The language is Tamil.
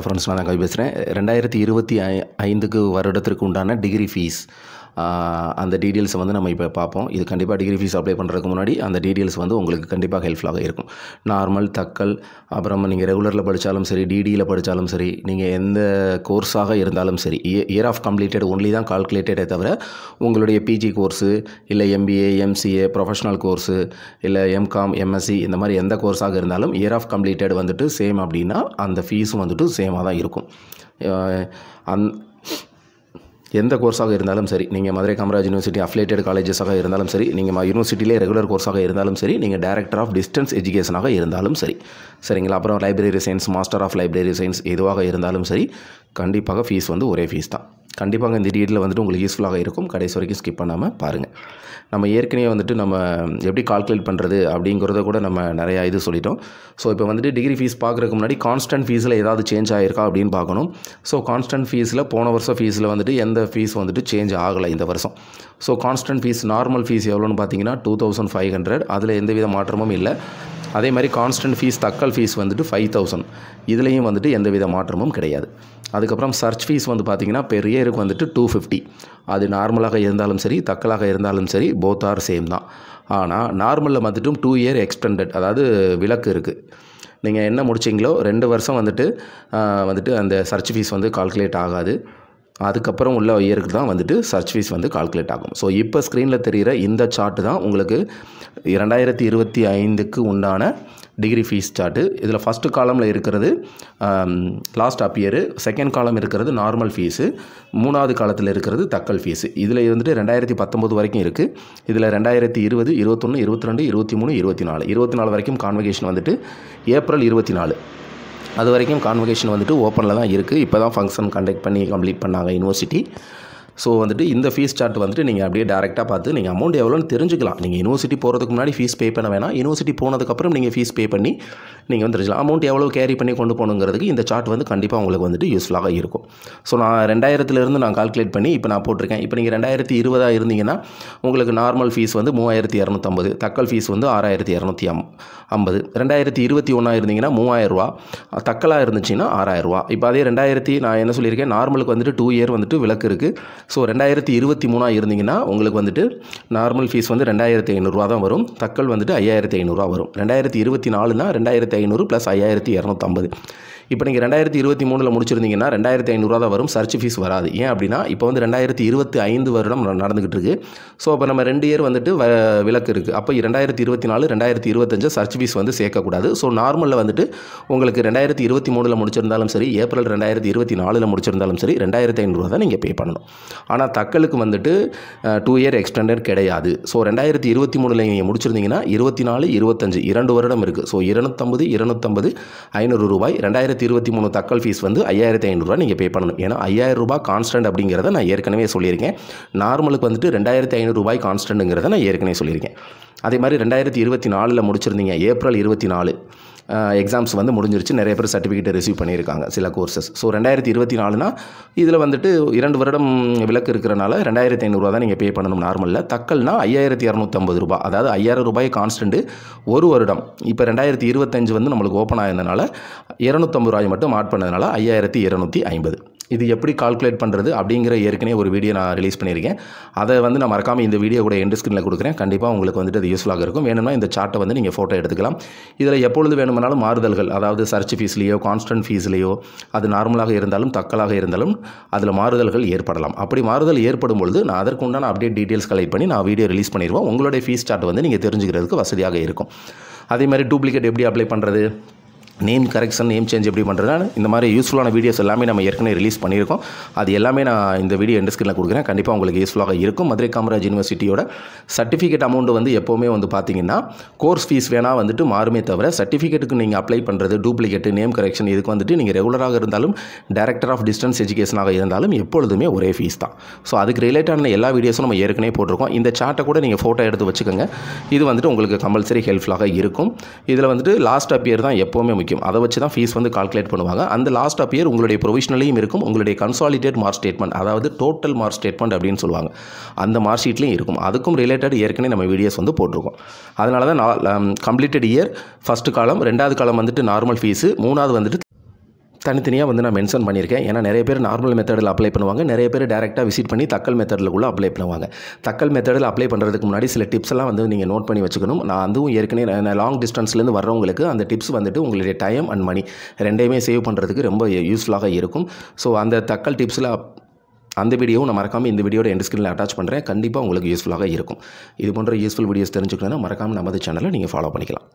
ஃப்ரெண்ட்ஸ், நான் கவி பேசுகிறேன். 2025 வருடத்திற்கு உண்டான டிகிரி ஃபீஸ் அந்த டீட்டெயில்ஸை வந்து நம்ம இப்போ பார்ப்போம். இது கண்டிப்பாக டிகிரி ஃபீஸ் அப்ளை பண்ணுறதுக்கு முன்னாடி அந்த டீட்டெயில்ஸ் வந்து உங்களுக்கு கண்டிப்பாக ஹெல்ப்ஃபுல்லாக இருக்கும். நார்மல், தக்கல், அப்புறம் நீங்கள் ரெகுலரில் படித்தாலும் சரி, டிடியில் படித்தாலும் சரி, நீங்கள் எந்த கோர்ஸாக இருந்தாலும் சரி, இயர் ஆஃப் கம்ப்ளீட்டட் ஒன்லி தான் கால்குலேட்டடே தவிர உங்களுடைய பிஜி கோர்ஸு இல்லை எம்பிஏ, எம்சிஏ, ப்ரொஃபஷனல் கோர்ஸு இல்லை எம்காம், எம்எஸ்சி இந்த மாதிரி எந்த கோர்ஸாக இருந்தாலும் இயர் ஆஃப் கம்ப்ளீட்டட் வந்துட்டு சேம் அப்படின்னா அந்த ஃபீஸும் வந்துட்டு சேமாக தான் இருக்கும். எந்த கோர்ஸாக இருந்தாலும் சரி, நீங்கள் மதுரை காமராஜ் யூனிவர்சிட்டி அஃபிலியேட்டட் காலேஜஸாக இருந்தாலும் சரி, நீங்கள் யூனிவர்சிட்டியிலே ரெகுலர் கோர்ஸாக இருந்தாலும் சரி, நீங்கள் டைரக்டர் ஆஃப் டிஸ்டன்ஸ் எஜுகேஷனாக இருந்தாலும் சரி, சரிங்களா. அப்புறம் library science, master of library science எதுவாக இருந்தாலும் சரி, கண்டிப்பாக ஃபீஸ் வந்து ஒரே ஃபீஸ் தான். கண்டிப்பாக இந்த டீட்டெயில் வந்துட்டு உங்களுக்கு யூஸ்ஃபுல்லாக இருக்கும். கடைசி வரைக்கும் ஸ்கிப் பண்ணாமல் பாருங்கள். நம்ம ஏற்கனவே வந்துட்டு நம்ம எப்படி கால்குலேட் பண்ணுறது அப்படிங்கிறத கூட நம்ம நிறையா இது சொல்லிட்டோம். ஸோ இப்போ வந்துட்டு டிகிரி ஃபீஸ் பார்க்குறதுக்கு முன்னாடி கான்ஸ்டன்ட் ஃபீஸில் ஏதாவது சேஞ்ச் ஆகிருக்கா அப்படின்னு பார்க்கணும். ஸோ கான்ஸ்டன்ட் ஃபீஸில் போன வருஷம் ஃபீஸில் வந்துட்டு எந்த ஃபீஸ் வந்துட்டு சேஞ்ச் ஆகலை இந்த வருஷம். So constant fees normal fees எவ்வளோன்னு பார்த்தீங்கன்னா 2500. அதில் எந்தவித மாற்றமும் இல்லை. அதே மாதிரி கான்ஸ்டன்ட் ஃபீஸ் தக்கல் ஃபீஸ் வந்துட்டு 5000. இதுலேயும் வந்துட்டு எந்தவித மாற்றமும் கிடையாது. அதுக்கப்புறம் சர்ச் ஃபீஸ் வந்து பார்த்திங்கன்னா பெர் இயருக்கு வந்துட்டு 250. அது நார்மலாக இருந்தாலும் சரி, தக்கலாக இருந்தாலும் சரி, போத் ஆர் சேம் தான். ஆனால் நார்மலில் வந்துட்டு 2 இயர் எக்ஸ்டெண்டட், அதாவது விலக்கு இருக்குது. நீங்கள் என்ன முடிச்சிங்களோ 2 வருஷம் வந்துட்டு அந்த சர்ச் ஃபீஸ் வந்து கால்குலேட் ஆகாது. அதுக்கப்புறம் உள்ள இயருக்கு தான் வந்துட்டு சர்ச் ஃபீஸ் வந்து கால்குலேட் ஆகும். ஸோ இப்போ ஸ்க்ரீனில் தெரிகிற இந்த சார்ட்டு தான் உங்களுக்கு 2025க்கு உண்டான டிகிரி ஃபீஸ் சார்ட்டு. இதில் ஃபஸ்ட்டு காலமில் இருக்கிறது லாஸ்ட் அப் இயரு, செகண்ட் காலம் இருக்கிறது நார்மல் ஃபீஸு, மூணாவது காலத்தில் இருக்கிறது தக்கல் ஃபீஸு. இதில் வந்துட்டு 2019 வரைக்கும் இருக்குது. இதில் 2020, 21, 22, 23, 24 வரைக்கும் கான்வகேஷன் வந்துட்டு ஏப்ரல் 24 அது வரைக்கும் கான்வகேஷன் வந்துட்டு ஓப்பனில் தான் இருக்குது. இப்போ தான் ஃபங்க்ஷன் கண்டக்ட் பண்ணி கம்ப்ளீட் பண்ணாங்க யூனிவர்சிட்டி. ஸோ வந்துட்டு இந்த ஃபீஸ் சார்ட் வந்துட்டு நீங்கள் அப்படியே டேரெக்டாக பார்த்து நீங்கள் அமௌண்ட் எவ்வளோன்னு தெரிஞ்சுக்கலாம். நீங்கள் யூனிவர்சிட்டி போகிறதுக்கு முன்னாடி ஃபீஸ் பே பண்ண வேணாம். யூனிவர்சிட்டி போனதுக்கப்புறம் நீங்கள் ஃபீஸ் பே பண்ணி நீங்கள் வந்து தெரிஞ்சுக்கலாம். அமௌண்ட் எவ்வளோ கேரி பண்ணி கொண்டு போகணுங்கிறதுக்கு இந்த சார்ட் வந்து கண்டிப்பாக உங்களுக்கு வந்துட்டு யூஸ்ஃபுல்லாக இருக்கும். ஸோ நான் 2000 நான் கால்குலேட் பண்ணி இப்போ நான் போட்டிருக்கேன். இப்போ நீங்கள் 2020 இருந்தீங்கன்னா உங்களுக்கு நார்மல் ஃபீஸ் வந்து 3250, தக்கல் ஃபீஸ் வந்து 6250. 2021 இருந்தீங்கன்னா 3000 ரூபா, தக்கலாக இருந்துச்சுன்னா 6000 ரூபா. இப்போ அதே நான் என்ன சொல்லியிருக்கேன், நார்மலுக்கு வந்துட்டு 2 இயர் வந்துட்டு விலக்கு இருக்குது. ஸோ 2023 இருந்தீங்கன்னா உங்களுக்கு வந்துட்டு நார்மல் ஃபீஸ் வந்து 2500 தான் வரும், தக்கல் வந்துட்டு 5500 வரும். 2024னா 2500 + 5250. இப்போ நீங்கள் 2023 முடிச்சிருந்தீங்கன்னா 2500 தான் வரும், சர்ச் ஃபீஸ் வராது. ஏன் அப்படின்னா இப்போ வந்து 2025 வருடம் நடந்துகிட்டு இருக்குது. ஸோ அப்போ நம்ம 2 இயர் வந்துட்டு விலக்கு இருக்குது. அப்போ 2024, 2025 சர்ச் ஃபீஸ் வந்து சேர்க்கக்கூடாது. ஸோ நார்மலில் வந்துட்டு உங்களுக்கு 2023 முடிச்சிருந்தாலும் சரி, ஏப்ரல் 2024 முடிச்சிருந்தாலும் சரி, 2500 தான் நீங்கள் பே பண்ணணும். ஆனால் தக்கலுக்கு வந்துட்டு 2 இயர் எக்ஸ்டெண்டட் கிடையாது. ஸோ 2023 நீங்கள் முடிச்சிருந்தீங்கன்னா 24, 25 2 வருடம் இருக்குது. ஸோ 250, 500 ரூபாய். 2023 தக்கல் ஃபீஸ் வந்து 5500 நீங்கள் பே பண்ணணும். ஏன்னா 5000 ரூபாய் கான்ஸ்டன்ட் அப்படிங்கிறத நான் ஏற்கனவே சொல்லியிருக்கேன். நார்மலுக்கு வந்துட்டு 2500 ரூபாய் கான்ஸ்டன்ட்டுங்கிறத நான் ஏற்கனவே சொல்லியிருக்கேன். அதே மாதிரி 2024 முடிச்சிருந்தீங்க, ஏப்ரல் 24 எக்ஸாம்ஸ் வந்து முடிஞ்சிருச்சு. நிறைய பேர் சர்டிஃபிகேட் ரிசீவ் பண்ணியிருக்காங்க சில கோர்சஸ். ஸோ 2024னா இதில் வந்துட்டு 2 வருடம் விலக்கு இருக்கிறனால 2500 தான் நீங்கள் பே பண்ணணும் நார்மலில். தக்கல்னா 5250 ரூபாய், அதாவது 5000 ரூபாய் கான்ஸ்டன்ட்டு 1 வருடம். இப்போ 2025 வந்து நம்மளுக்கு ஓப்பன் ஆயிருந்தனால 250 ரூபாய் மட்டும் ஆட் பண்ணதுனால 5250. இது எப்படி கால்குலேட் பண்ணுறது அப்படிங்கிற ஏற்கனவே ஒரு வீடியோ நான் ரிலீஸ் பண்ணியிருக்கேன். அதை வந்து நான் மறக்காமல் இந்த வீடியோ கூட எண்ட் ஸ்க்ரீனில் கொடுக்குறேன். கண்டிப்பாக உங்களுக்கு வந்துட்டு அது யூஸ்ஃபுல்லாக இருக்கும். வேணும்னா இந்த சார்ட்டை வந்து நீங்கள் ஃபோட்டோ எடுத்துக்கலாம். இதில் எப்பொழுது வேணுமானாலும் மாறுதல்கள், அதாவது சர்ச் ஃபீஸ்லேயோ கான்ஸ்டன்ட் ஃபீஸ்லேயோ, அது நார்மலாக இருந்தாலும் தக்கலாக இருந்தாலும் அதில் மாறுதல்கள் ஏற்படலாம். அப்படி மாறுதல் ஏற்படும் பொழுது நான் அதற்கு உண்டான அப்டேட் டீட்டெயில்ஸ் கலெக்ட் பண்ணி நான் வீடியோ ரிலீஸ் பண்ணிடுவோம். உங்களுடைய ஃபீஸ் சார்ட் வந்து நீங்கள் தெரிஞ்சுக்கிறதுக்கு வசதியாக இருக்கும். அதே மாதிரி டூப்ளிகேட் எப்படி அப்ளை பண்ணுறது, நேம் கரெக்ஷன், நேம் சேஞ்ச் எப்படி பண்ணுறது, இந்த மாதிரி யூஸ்ஃபுல்லான வீடியோஸ் எல்லாமே நம்ம ஏற்கனவே ரிலீஸ் பண்ணியிருக்கோம். அது எல்லாமே நான் இந்த வீடியோ எண்ட் ஸ்க்ரீனில் கொடுக்குறேன். கண்டிப்பாக உங்களுக்கு யூஸ்ஃபுல்லாக இருக்கும். மதுரை காமராஜ் யூனிவர்சிட்டியோட சர்டிஃபிகேட் அமௌண்ட் வந்து எப்போவுமே வந்து பார்த்தீங்கன்னா கோர்ஸ் ஃபீஸ் வேணால் வந்துட்டு மாறுமே தவிர, சர்டிஃபிகேட்டுக்கு நீங்கள் அப்ளை பண்ணுறது டூப்ளிகேட்டு, நேம் கரெக்ஷன், இதுக்கு வந்துட்டு நீங்கள் ரெகுலராக இருந்தாலும் டைரக்டர் ஆஃப் டிஸ்டன்ஸ் எஜுகேஷனாக இருந்தாலும் எப்பொழுதுமே ஒரே ஃபீஸ் தான். ஸோ அதுக்கு ரிலேட்டடான எல்லா வீடியோஸும் நம்ம ஏற்கனவே போட்டிருக்கோம். இந்த சார்ட்டை கூட நீங்கள் ஃபோட்டோ எடுத்து வச்சுக்கோங்க. இது வந்துட்டு உங்களுக்கு கம்பல்சரி ஹெல்ப்ஃபுல்லாக இருக்கும். இதில் வந்துட்டு லாஸ்ட் அப் இயர் தான் எப்போவுமே முக்கியம். அதை வச்சு தான் ஃபீஸ் வந்து கால்குலேட் பண்ணுவாங்க. அந்த லாஸ்ட் அப் இயர் உங்களுடைய ப்ரொவிஷனலையும் இருக்கும், உங்களுடைய கன்சாலிடேட் மார்க் ஸ்டேட்மெண்ட், அதாவது டோட்டல் மார்க் ஸ்டேட்மெண்ட் அப்படின்னு சொல்லுவாங்க, அந்த மார்க் ஷீட்லையும் இருக்கும். அதுக்கும் ரிலேட்டட் ஏற்கனவே நம்ம வீடியோஸ் வந்து போட்டிருக்கோம். அதனால தான் கம்ப்ளீட்டட் இயர் ஃபஸ்ட்டு காலம், 2வது காலம் வந்துட்டு நார்மல் ஃபீஸு, 3வது வந்துட்டு தனித்தனியாக வந்து நான் மென்ஷன் பண்ணியிருக்கேன். ஏன்னா நிறைய பேர் நார்மல் மெத்தடில் அப்ளை பண்ணுவாங்க, நிறைய பேர் டேரெக்டாக விசிட் பண்ணி தக்கல் மெத்தடில் கூட அப்ளை பண்ணுவாங்க. தக்கல் மெத்தடில் அப்ளை பண்ணுறதுக்கு முன்னாடி சில டிப்ஸ் எல்லாம் வந்து நீங்கள் நோட் பண்ணி வச்சுக்கணும். நான் அதுவும் ஏற்கனவே லாங் டிஸ்டன்ஸ்லேருந்து வர்றவங்களுக்கு அந்த டிப்ஸ் வந்துட்டு உங்களுடைய டைம் அண்ட் மணி ரெண்டையுமே சேவ் பண்ணுறதுக்கு ரொம்ப யூஸ்ஃபுல்லாக இருக்கும். ஸோ அந்த தக்கல் டிப்ஸில் அந்த வீடியோவும் நான் மறக்காமல் இந்த வீடியோட எண்ட் ஸ்க்ரீனில் அட்டாச் பண்ணுறேன். கண்டிப்பாக உங்களுக்கு யூஸ்ஃபுல்லாக இருக்கும். இது போன்ற யூஸ்ஃபுல் வீடியோஸ் தெரிஞ்சுக்கணுன்னா மறக்காமல் நமது சேனலை நீங்கள் ஃபாலோ பண்ணிக்கலாம்.